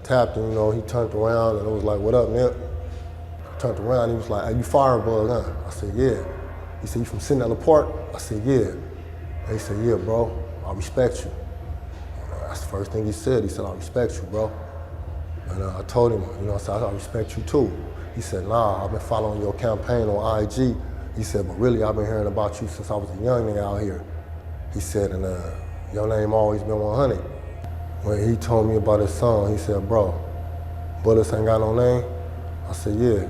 tapped him, you know, he turned around and it was like, what up, Nip? I turned around, he was like, hey, you Firebug, huh? I said, yeah. He said, you from Centennial Park? I said, yeah. He said, yeah, bro, I respect you. That's the first thing he said. He said, I respect you, bro. And I told him, you know, I said, I respect you too. He said, nah, I've been following your campaign on IG. He said, but really, I've been hearing about you since I was a young nigga out here. He said, and your name always been 100. When he told me about his song, he said, bro, Bullets ain't got no name? I said, yeah.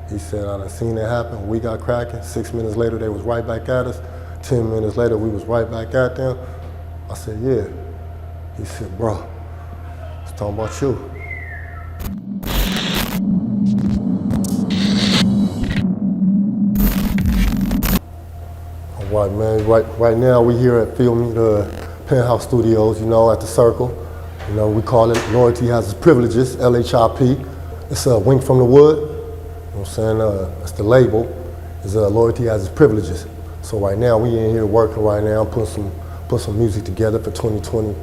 He said, I done seen it happen. We got cracking. 6 minutes later, they was right back at us. 10 minutes later, we was right back at them. I said, yeah. He said, bro, it's talking about you. All right, man. Right now, we here at filming the Penthouse Studios, you know, at the Circle. You know, we call it Loyalty Has Its Privileges, LHIP. It's a wink from the wood. You know what I'm saying? It's the label. It's Loyalty Has Its Privileges. So right now, we in here working right now, put some music together for 2020.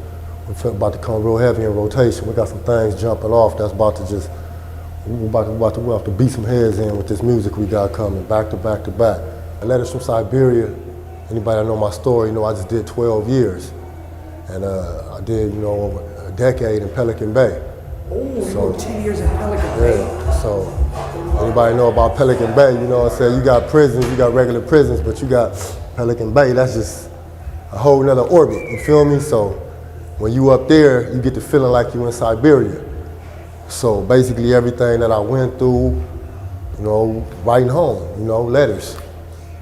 We're about to come real heavy in rotation. We got some things jumping off that's about to just, we're about to beat some heads in with this music we got coming, back to back to back. Letters from Siberia. Anybody that know my story, you know I just did 12 years. And I did, you know, over a decade in Pelican Bay. Oh, so, 10 years in Pelican Bay. Yeah, so anybody know about Pelican Bay, you know what I'm saying? You got prisons, you got regular prisons, but you got Pelican Bay, that's just a whole nother orbit, you feel me? So when you up there, you get the feeling like you in Siberia. So basically everything that I went through, you know, writing home, you know, letters.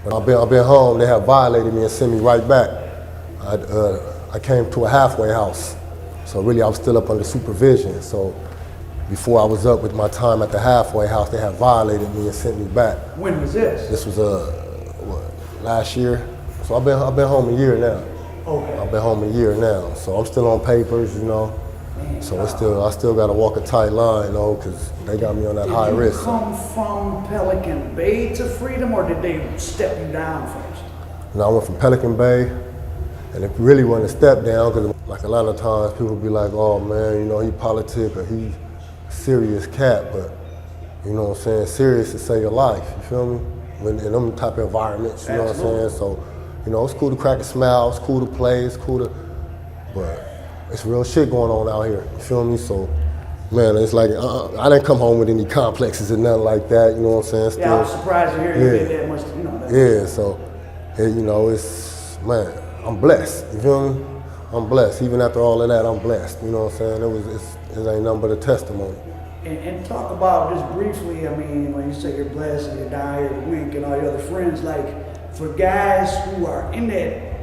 When I've been home, they have violated me and sent me right back. I came to a halfway house. So really I was still up under supervision. So before I was up with my time at the halfway house, they had violated me and sent me back. When was this? This was last year. So I've been home a year now. Okay. I've been home a year now. So I'm still on papers, you know. Man, so I still got to walk a tight line, you know, because they got me on that high risk. Did you come from Pelican Bay to freedom, or did they step you down first? No, I went from Pelican Bay, and it really wasn't a step down, because like a lot of times people be like, oh man, you know, he politic or he a serious cat, but you know what I'm saying, serious to save your life, you feel me? When in them type of environments, you know what I'm saying? So, you know, it's cool to crack a smile, it's cool to play, it's cool to, but it's real shit going on out here, you feel me? So, man, it's like, I didn't come home with any complexes or nothing like that, you know what I'm saying? Still, yeah, I was surprised to hear you did that much, you know. Yeah, so, you know, it's, man, I'm blessed, you feel me? I'm blessed. Even after all of that, I'm blessed, you know what I'm saying? It ain't nothing but a testimony. And talk about just briefly, I mean, when you say you're blessed and you're down here with Wink and all your other friends, like, for guys who are in that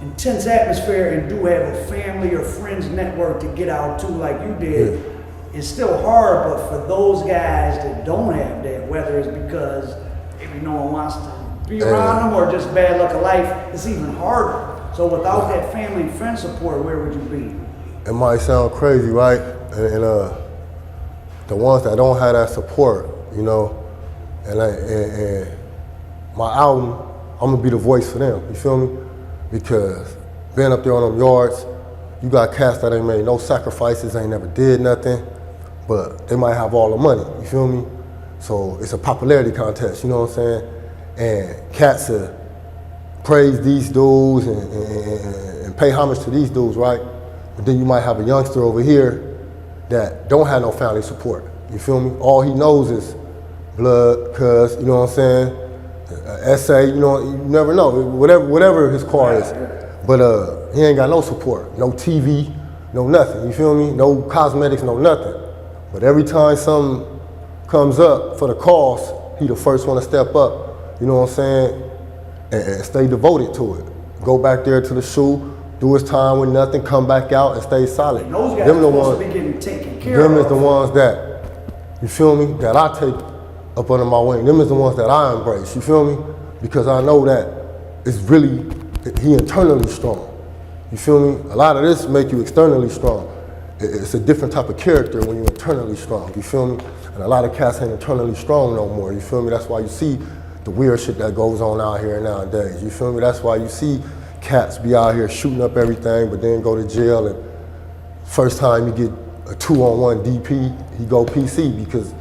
intense atmosphere and do have a family or friends network to get out to like you did, yeah. It's still hard, but for those guys that don't have that, whether it's because maybe no one wants to be around them or just bad luck of life, it's even harder. So without that family and friend support, where would you be? It might sound crazy, right? And the ones that don't have that support, you know, and my album, I'm gonna be the voice for them, you feel me? Because being up there on them yards, you got cats that ain't made no sacrifices, ain't never did nothing, but they might have all the money, you feel me? So it's a popularity contest, you know what I'm saying? And cats praise these dudes and pay homage to these dudes, right? But then you might have a youngster over here that don't have no family support, you feel me? All he knows is blood, cuz, you know what I'm saying? Essay, you know, you never know, whatever his car is. But he ain't got no support, no TV, no nothing, you feel me? No cosmetics, no nothing. But every time something comes up for the cause, he the first one to step up, you know what I'm saying? And stay devoted to it. Go back there to the shoe, do his time with nothing, come back out and stay solid. And those guys are supposed to be getting taken care of. Them is the ones that, you feel me, that I take up under my wing. Them is the ones that I embrace, you feel me? Because I know that it's really, he internally strong. You feel me? A lot of this make you externally strong. It's a different type of character when you're internally strong, you feel me? And a lot of cats ain't internally strong no more, you feel me? That's why you see the weird shit that goes on out here nowadays, you feel me? That's why you see cats be out here shooting up everything, but then go to jail, and first time you get a 2-on-1 DP, he go PC because,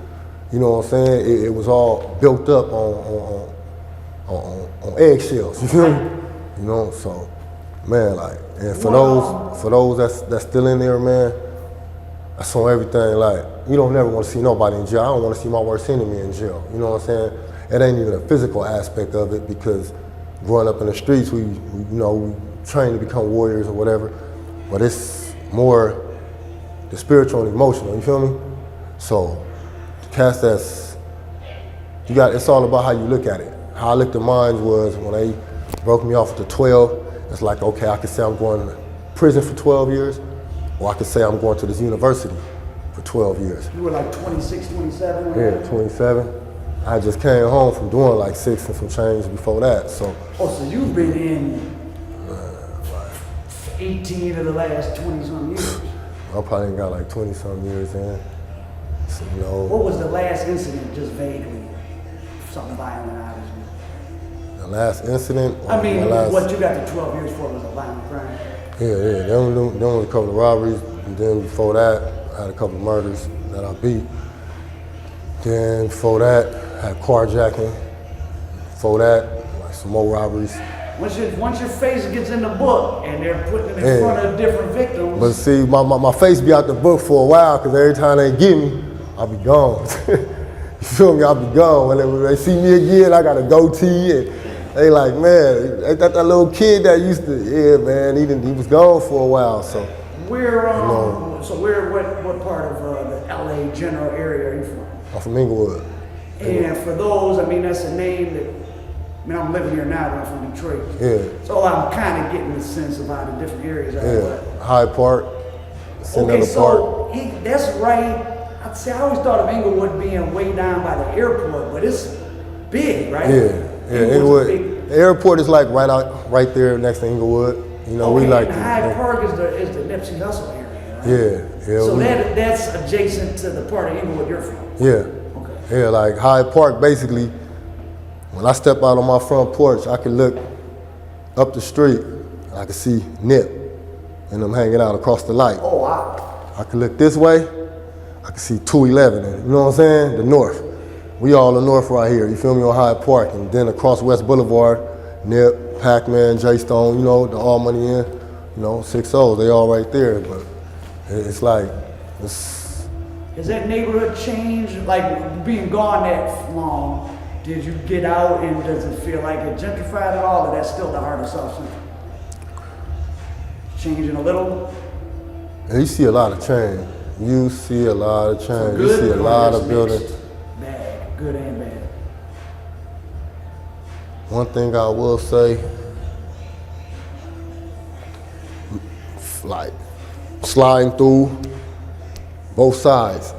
you know what I'm saying, it was all built up on eggshells, you feel me? You know, so, man, like, and for those that's still in there, man, that's on everything. Like, you don't never want to see nobody in jail. I don't want to see my worst enemy in jail. You know what I'm saying? It ain't even a physical aspect of it because growing up in the streets, we train to become warriors or whatever, but it's more the spiritual and emotional. You feel me? So, the cats it's all about how you look at it. How I looked at mine was when they broke me off at the 12. It's like, okay, I could say I'm going to prison for 12 years, or I could say I'm going to this university for 12 years. You were like 26, 27? Yeah, 27. I just came home from doing like 6 and some change before that, so. Oh, so you've been in 18 of the last 20-some years. I probably got like 20-some years in. So, you know. What was the last incident, just vaguely? Something violent, obviously. The last incident? I mean, what you got the 12 years for was a violent crime. Yeah. There was a couple of robberies, and then before that, I had a couple of murders that I beat. Then before that, I had carjacking. Before that, like some more robberies. Once your face gets in the book and they're putting it in front of different victims. But see, my face be out the book for a while because every time they get me, I'll be gone. You feel me? I'll be gone. When they see me again, I got a goatee and they like, man, ain't that little kid that used to, yeah, man, he was gone for a while, so. What part of the LA general area are you from? I'm from Inglewood. And for those, I mean, that's a name that, I mean, I'm living here now, but I'm from Detroit. Yeah. So I'm kind of getting the sense of how the different areas are. Yeah, Hyde Park, Okay, so that's right. I always thought of Inglewood being way down by the airport, but it's big, right? Yeah. Inglewood. The airport is like right there next to Inglewood. You know, we like. Hyde Park is the Nipsey Hussle area, right? Yeah. So that's adjacent to the part of Inglewood you're from. Yeah. Okay. Yeah, like Hyde Park. Basically, when I step out on my front porch, I can look up the street. And I can see Nip and them hanging out across the light. Oh wow. I can look this way. I can see 211. You know what I'm saying? The north. We all the north right here, you feel me, on Hyde Park. And then across West Boulevard, Nip, Pac-Man, J Stone, you know, the All Money In, you know, 6-0, they all right there. But it's like, Has that neighborhood changed, like being gone that long? Did you get out and does it feel like it gentrified at all, or that's still the heart of South Central? Changing a little? And you see a lot of change. You see a lot of change. You see a lot of buildings. Bad, good and bad. One thing I will say, like sliding through both sides,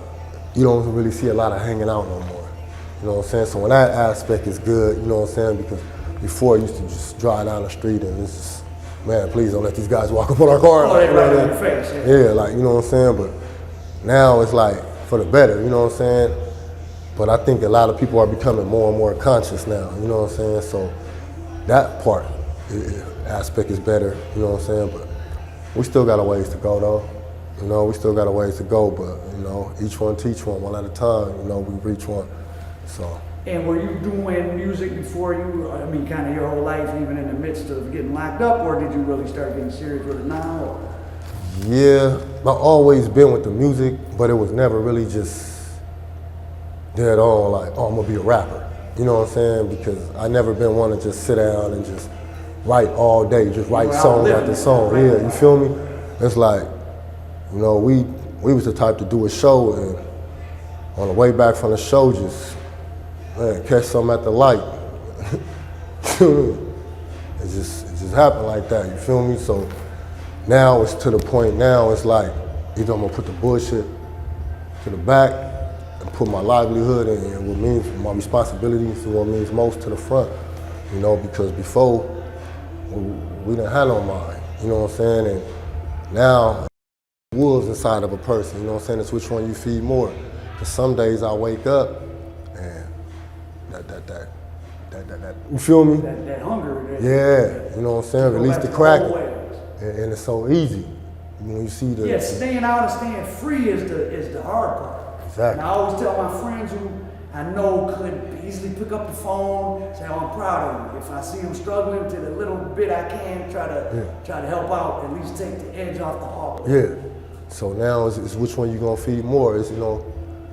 you don't really see a lot of hanging out no more. You know what I'm saying? So when that aspect is good, you know what I'm saying? Because before I used to just drive down the street and it's just, man, please don't let these guys walk up on our car. Oh, they right in your face. Yeah, like, you know what I'm saying? But now it's like for the better, you know what I'm saying? But I think a lot of people are becoming more and more conscious now, you know what I'm saying? So that part, aspect is better, you know what I'm saying? But we still got a ways to go though. You know, we still got a ways to go, but you know, each one teach one at a time, you know, we reach one, so. And were you doing music before you, I mean, kind of your whole life, even in the midst of getting locked up, or did you really start getting serious with it now? Or? Yeah, I've always been with the music, but it was never really just dead on like, oh, I'm gonna be a rapper. You know what I'm saying? Because I never been one to just sit down and just write all day, just write song after song. Yeah, you feel me? It's like, you know, we was the type to do a show and on the way back from the show, just, man, catch something at the light. It just happened like that, you feel me? So now it's to the point now, it's like, either I'm gonna put the bullshit to the back and put my livelihood and what means my responsibilities and what means most to the front, you know, because before, we didn't have no mind, you know what I'm saying? And now, wolves inside of a person, you know what I'm saying? It's which one you feed more. Because some days I wake up and that, you feel me? That hunger. Yeah, you know what I'm saying? Release the Kraken. And it's so easy. When you see the Yeah, staying out and staying free is the hard part. Exactly. And I always tell my friends who I know could easily pick up the phone, say, "Oh, I'm proud of you." If I see them struggling to the little bit I can, try to help out, at least take the edge off the hard. Yeah. So now it's which one you gonna feed more. It's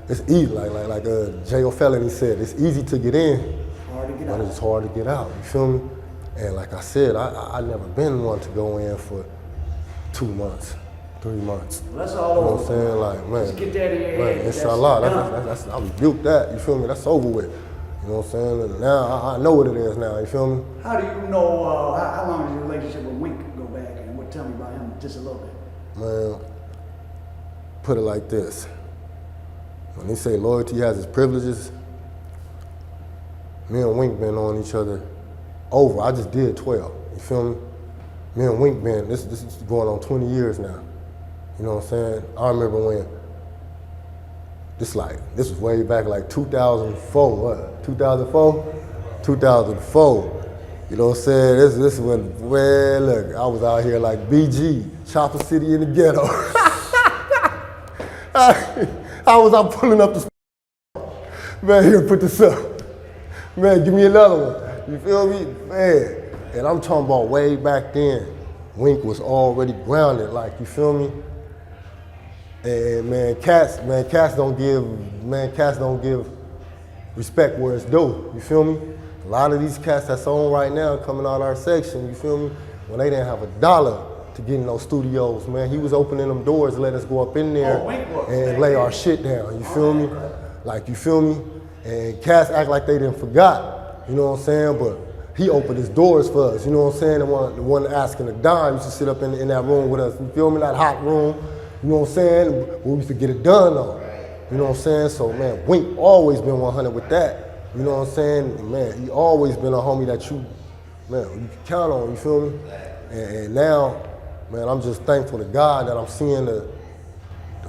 it's easy. Like J.O. Felony said, it's easy to get in, Hard to get but out. it's hard to get out. You feel me? And like I said, I never been one to go in for 2 months, 3 months. Well, that's all You know over. what I'm saying? Like, man, Just get that in your man, head. inshallah, that's I rebuke that. You feel me? That's over with. You know what I'm saying? And now I know what it is now. You feel me? How do you know, how long does your relationship with Wink go back? And tell me about him just a little bit. Man, put it like this. When they say loyalty has its privileges, me and Wink been on each other over. I just did 12. You feel me? Me and Wink been, this is going on 20 years now. You know what I'm saying? I remember when, this was way back like 2004, what? 2004? 2004. You know what I'm saying? This is when, well, look, I was out here like BG, Chopper City in the ghetto. I was out pulling up the man, here, put this up. Man, give me another one. You feel me? Man. And I'm talking about way back then, Wink was already grounded, like, you feel me? And man, cats don't give respect where it's due, you feel me? A lot of these cats that's on right now coming out our section, you feel me? When they didn't have $1 to get in those studios, man, he was opening them doors, let us go up in there and lay our shit down, you feel me? Like, you feel me? And cats act like they didn't forgot, you know what I'm saying? But he opened his doors for us, you know what I'm saying? The one asking a dime used to sit up in that room with us, you feel me? That hot room, you know what I'm saying? We used to get it done on, you know what I'm saying? So man, Wink always been 100 with that, you know what I'm saying? Man, he always been a homie that you can count on, you feel me? And now, man, I'm just thankful to God that I'm seeing the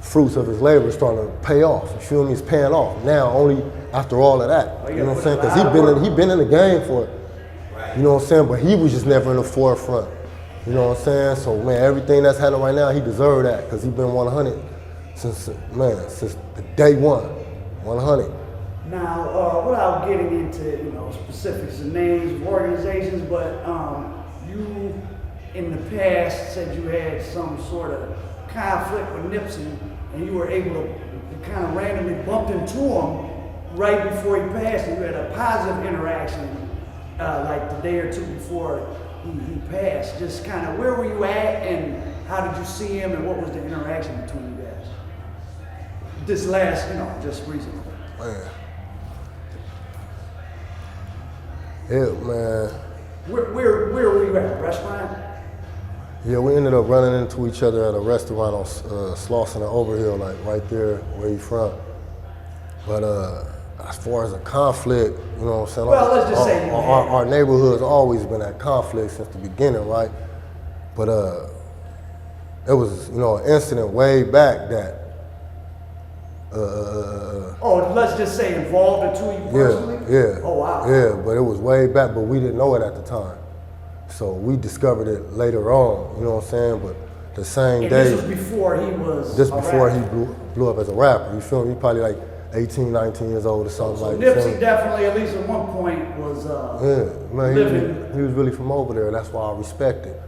fruits of his labor starting to pay off. You feel me? It's paying off now, only after all of that. You know what I'm saying? Because he been in the game for it. You know what I'm saying? But he was just never in the forefront. You know what I'm saying? So man, everything that's happening right now, he deserved that because he been 100 since the day one. 100. Now, without getting into specifics and names of organizations, but you in the past said you had some sort of conflict with Nipsey, and you were able to kind of randomly bump into him right before he passed, and you had a positive interaction like the day or two before he passed. Just kind of where were you at, and how did you see him, and what was the interaction between you guys? This last, just recently. Man. Yeah, man. Where were you at? Restaurant? Yeah, we ended up running into each other at a restaurant on Slauson and Overhill, like right there where you from. But as far as a conflict, you know what I'm saying? Well, let's just say our neighborhood's always been at conflict since the beginning, right? But it was, an incident way back that. Let's just say involved the two of you personally? Yeah. Oh, wow. Yeah, but it was way back, but we didn't know it at the time. So we discovered it later on, you know what I'm saying? But the same day. This was before he was Just before he blew up as a rapper, you feel me? He probably like 18, 19 years old or something like that. Nipsey definitely, at least at one point, was he was really from over there. That's why I respect it.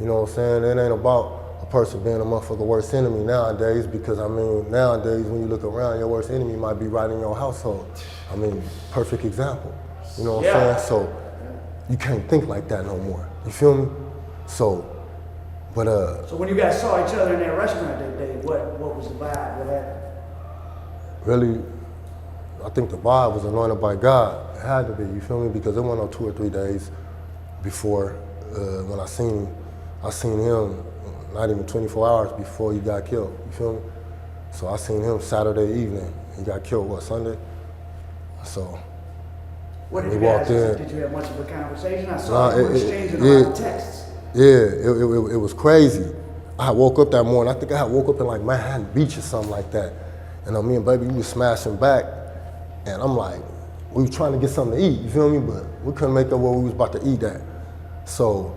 You know what I'm saying? It ain't about a person being a motherfucking worst enemy nowadays, because nowadays when you look around, your worst enemy might be right in your household. Perfect example. You know what I'm saying? So you can't think like that no more. You feel me? So when you guys saw each other in that restaurant that day, what was the vibe? What happened? Really, I think the vibe was anointed by God. It had to be, you feel me? Because it went on 2 or 3 days before when I seen him not even 24 hours before he got killed, you feel me? So I seen him Saturday evening. He got killed, Sunday? So what did you walked guys, in. Did you have much of a conversation? I saw you were exchanging a lot of texts. Yeah, it was crazy. I woke up that morning, I think I woke up in like Manhattan Beach or something like that. And me and baby, we was smashing back. And I'm like, we were trying to get something to eat, you feel me? But we couldn't make up where we was about to eat at. So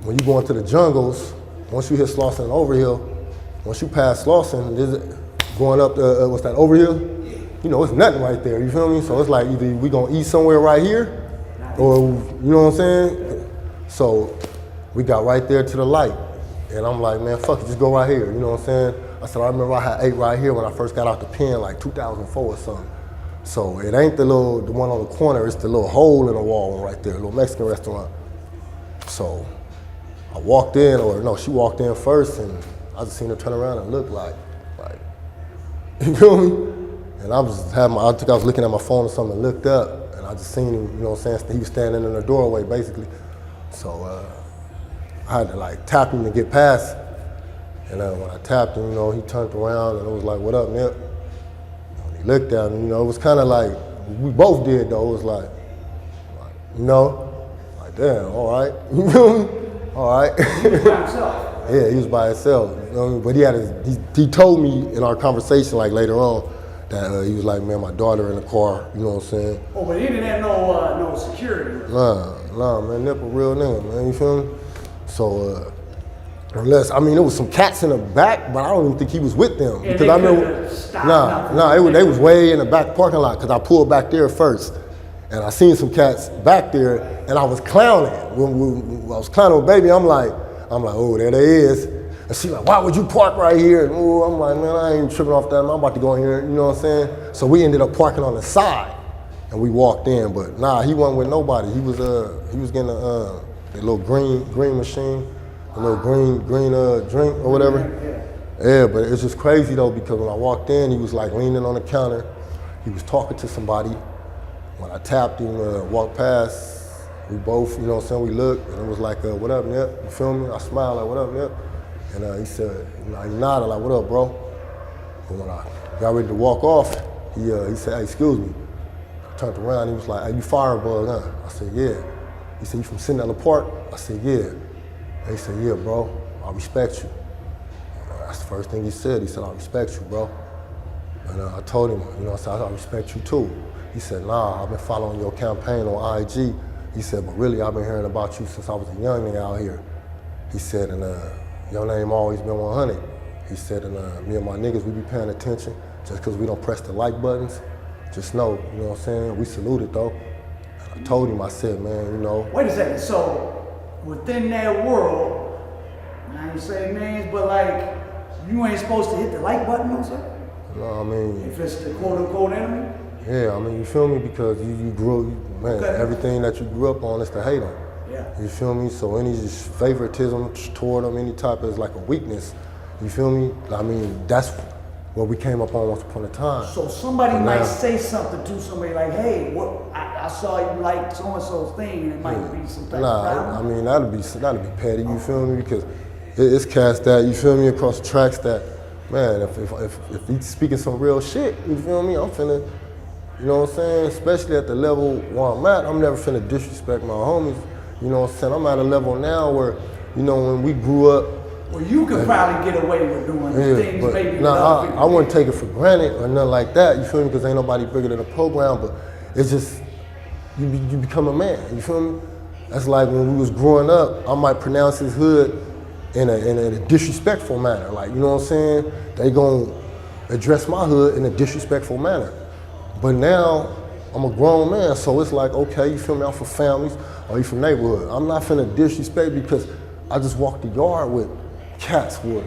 when you go into the jungles, once you hit Slauson and Overhill, once you pass Slauson, going up the, what's that, Overhill? You know, it's nothing right there, you feel me? So it's like either we gonna eat somewhere right here, or, you know what I'm saying? So we got right there to the light. And I'm like, man, fuck it, just go right here, you know what I'm saying? I said, I remember I had ate right here when I first got out the pen, like 2004 or something. So it ain't the one on the corner, it's the little hole in the wall right there, a little Mexican restaurant. So I walked in, or no, she walked in first, and I just seen her turn around and look like, you feel me? And I think I was looking at my phone or something and looked up, and I just seen him, you know what I'm saying? He was standing in the doorway, basically. So I had to like tap him to get past. And when I tapped him, you know, he turned around and it was like, what up, Nip? And he looked at me, you know, it was kind of like, we both did though, it was like, you know, like damn, all right, you feel me? All right. He was by himself. Yeah, he was by himself, you know what I mean? But he had he told me in our conversation like later on that he was like, man, my daughter in the car, you know what I'm saying? Oh, but he didn't have no security. Nah, man, Nip a real nigga, man, you feel me? So, unless, I mean, there was some cats in the back, but I don't even think he was with them. Yeah, because I remember, they was way in the back parking lot, because I pulled back there first. And I seen some cats back there, and I was clowning. When I was clowning with baby, I'm like, oh, there they is. And she like, why would you park right here? And I'm like, man, I ain't tripping off that. I'm about to go in here, you know what I'm saying? So we ended up parking on the side, and we walked in. But nah, he wasn't with nobody. He was getting the little green machine, a little green drink or whatever. Yeah, but it's just crazy though, because when I walked in, he was like leaning on the counter. He was talking to somebody. When I tapped him, walked past, we both, you know what I'm saying, we looked, and it was like, what up, Nip? You feel me? I smiled like, what up, Nip? And he said, he nodded like, what up, bro? And when I got ready to walk off, he said, hey, excuse me. I turned around, he was like, hey, you firebug, huh? I said, yeah. He said, you from Centennial Park? I said, yeah. And he said, yeah, bro, I respect you. That's the first thing he said. He said, I respect you, bro. And I told him, you know, I said, I respect you too. He said, nah, I've been following your campaign on IG. He said, but really, I've been hearing about you since I was a young nigga out here. He said, and your name always been 100. He said, and me and my niggas, we be paying attention. Just because we don't press the like buttons, just know, you know what I'm saying? We saluted though. And I told him, I said, man, you know. Wait a second, so within that world, I ain't saying names, but like, you ain't supposed to hit the like button or something? No, I mean. If it's the quote unquote enemy? Yeah, I mean, you feel me? Because you grew, man, everything that you grew up on is to hate them. Yeah. You feel me? So any just favoritism toward them, any type is like a weakness. You feel me? I mean, that's what we came up on once upon a time. So somebody might say something to somebody like, hey, what? I saw you like so-and-so's thing, and it might be some type of problem. I mean, that'd be petty, you feel me? Because it's cast that, you feel me, across the tracks that, man, if he's speaking some real shit, you feel me, I'm finna, you know what I'm saying? Especially at the level where I'm at, I'm never finna disrespect my homies. You know what I'm saying? I'm at a level now where, you know, when we grew up. Well, you could probably get away with doing things but, maybe. I wouldn't take it for granted or nothing like that. You feel me? Because ain't nobody bigger than the program. But it's just you become a man. You feel me? That's like when we was growing up. I might pronounce his hood in a disrespectful manner. Like, you know what I'm saying? They gonna address my hood in a disrespectful manner. But now, I'm a grown man, so it's like, okay, you feel me, I'm from families, or you from neighborhood. I'm not finna disrespect because I just walked the yard with cats with.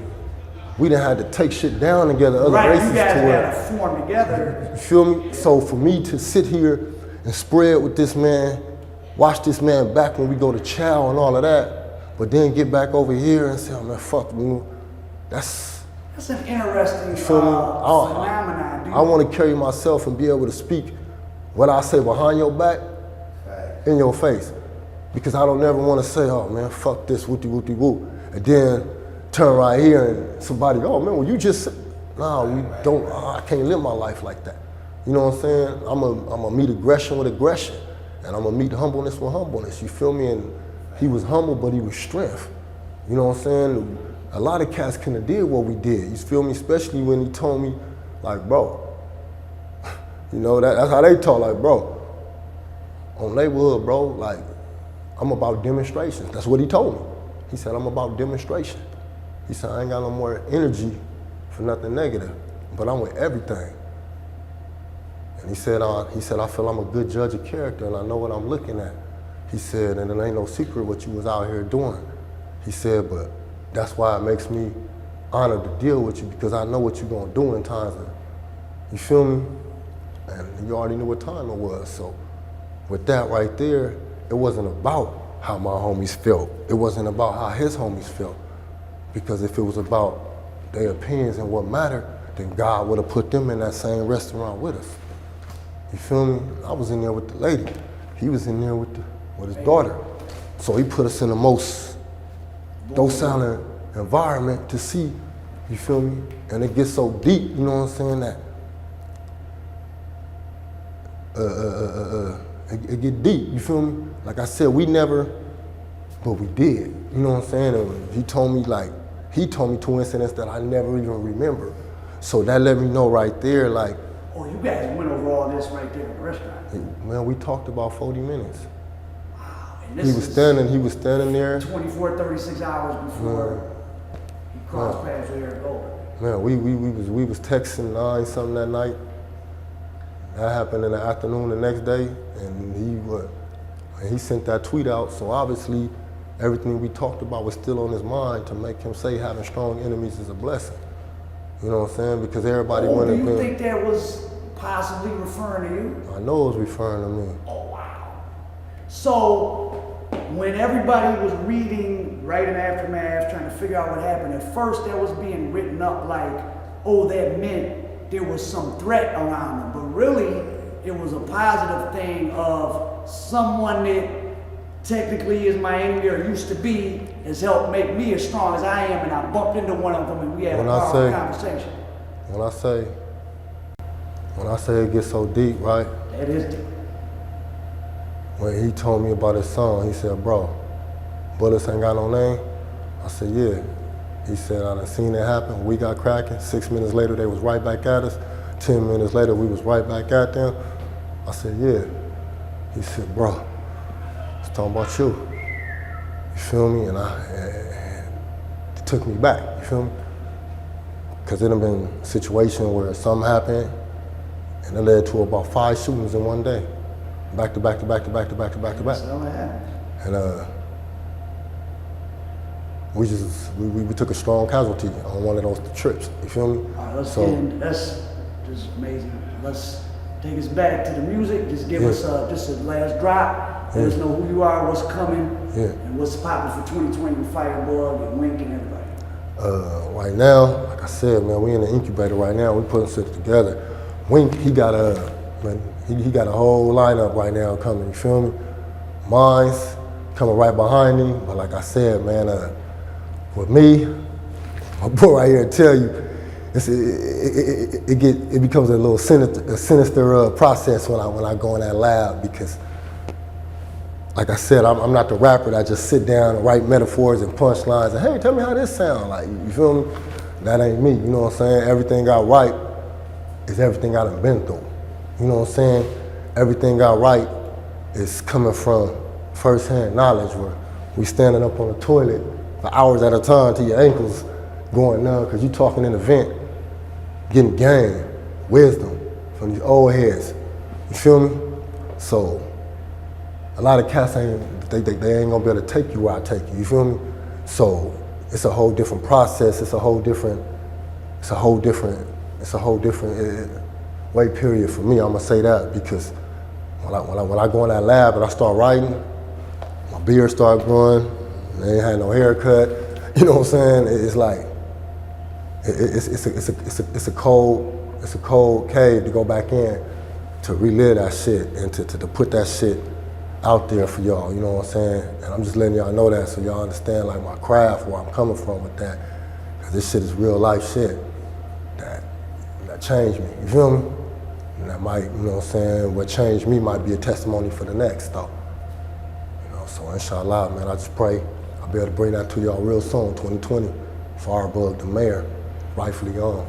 We done had to take shit down together, other races you guys to gotta form together. You feel me? So for me to sit here and spread with this man, watch this man back when we go to chow and all of that, but then get back over here and say, oh man, fuck you. That's an interesting phenomenon. I want to carry myself and be able to speak what I say behind your back in your face. Because I don't ever want to say, oh man, fuck this, whoopty whoop. And then turn right here and somebody, oh man, well you just said, nah, we don't, I can't live my life like that. You know what I'm saying? I'm gonna meet aggression with aggression. And I'm gonna meet humbleness with humbleness. You feel me? And he was humble, but he was strength. You know what I'm saying? A lot of cats couldn't have did what we did. You feel me? Especially when he told me, like, bro, you know, that's how they talk, like, bro, on neighborhood, bro, like, I'm about demonstrations. That's what he told me. He said, I'm about demonstration. He said, I ain't got no more energy for nothing negative, but I'm with everything. And he said, I feel I'm a good judge of character and I know what I'm looking at. He said, and it ain't no secret what you was out here doing. He said, but that's why it makes me honored to deal with you because I know what you're gonna do in times of, you feel me? And you already knew what time it was. So with that right there, it wasn't about how my homies felt. It wasn't about how his homies felt. Because if it was about their opinions and what mattered, then God would have put them in that same restaurant with us. You feel me? I was in there with the lady. He was in there with his daughter. So he put us in the most docile environment to see, you feel me? And it gets so deep, you know what I'm saying, that it get deep, you feel me? Like I said, we never, but we did, you know what I'm saying? And he told me two incidents that I never even remember. So that let me know right there, like, oh, you guys went over all this right there in the restaurant. Man, we talked about 40 minutes. Wow. And this he was standing there. 24, 36 hours before he crossed paths with Eric Golden. Man, we was texting 9-something that night. That happened in the afternoon the next day, and he sent that tweet out. So obviously, everything we talked about was still on his mind to make him say having strong enemies is a blessing. You know what I'm saying? Because everybody do you think that was possibly referring to you? I know it was referring to me. Oh, wow. So when everybody was reading right in aftermath, trying to figure out what happened, at first that was being written up like, oh, that meant there was some threat around them. But really, it was a positive thing of someone that technically is my enemy or used to be has helped make me as strong as I am, and I bumped into one of them and we had a powerful conversation. When I say it gets so deep, right? That is deep. When he told me about his song, he said, bro, bullets ain't got no name? I said, yeah. He said, I done seen it happen. We got cracking. 6 minutes later, they was right back at us. 10 minutes later, we was right back at them. I said, yeah. He said, bro, it's talking about you. You feel me? And it took me back, you feel me? Because it done been a situation where something happened and it led to about 5 shootings in one day. Back to back to back to back to back to back to back. And we took a strong casualty on one of those trips, you feel me? All right, that's just amazing. Let's take us back to the music. Just give us just a last drop. Let us know who you are, what's coming, and what's popping for 2020 with Firebug and Wink and everybody. Right now, like I said, man, we in the incubator right now. We putting shit together. Wink, he got a whole lineup right now coming. You feel me? Mine's coming right behind me. But like I said, man, with me, my boy right here tell you, it becomes a little sinister process when I go in that lab because, like I said, I'm not the rapper that just sit down and write metaphors and punchlines and, hey, tell me how this sound. Like, you feel me? That ain't me, you know what I'm saying? Everything I write is everything I done been through. You know what I'm saying? Everything I write is coming from first-hand knowledge where we standing up on the toilet for hours at a time till your ankles going numb because you talking in a vent, getting game, wisdom from these old heads. You feel me? So a lot of cats they ain't gonna be able to take you where I take you. You feel me? So it's a whole different process. It's a whole different way period for me. I'm gonna say that because when I go in that lab and I start writing, my beard start growing. I ain't had no haircut. You know what I'm saying? It's like it's a cold cave to go back in to relive that shit and to put that shit out there for y'all. You know what I'm saying? And I'm just letting y'all know that so y'all understand like my craft, where I'm coming from with that. Cause this shit is real life shit that changed me. You feel me? And that might, you know what I'm saying, what changed me might be a testimony for the next though. You know, so inshallah, man, I just pray I'll be able to bring that to y'all real soon, 2020. Firebug, the mayor, rightfully on.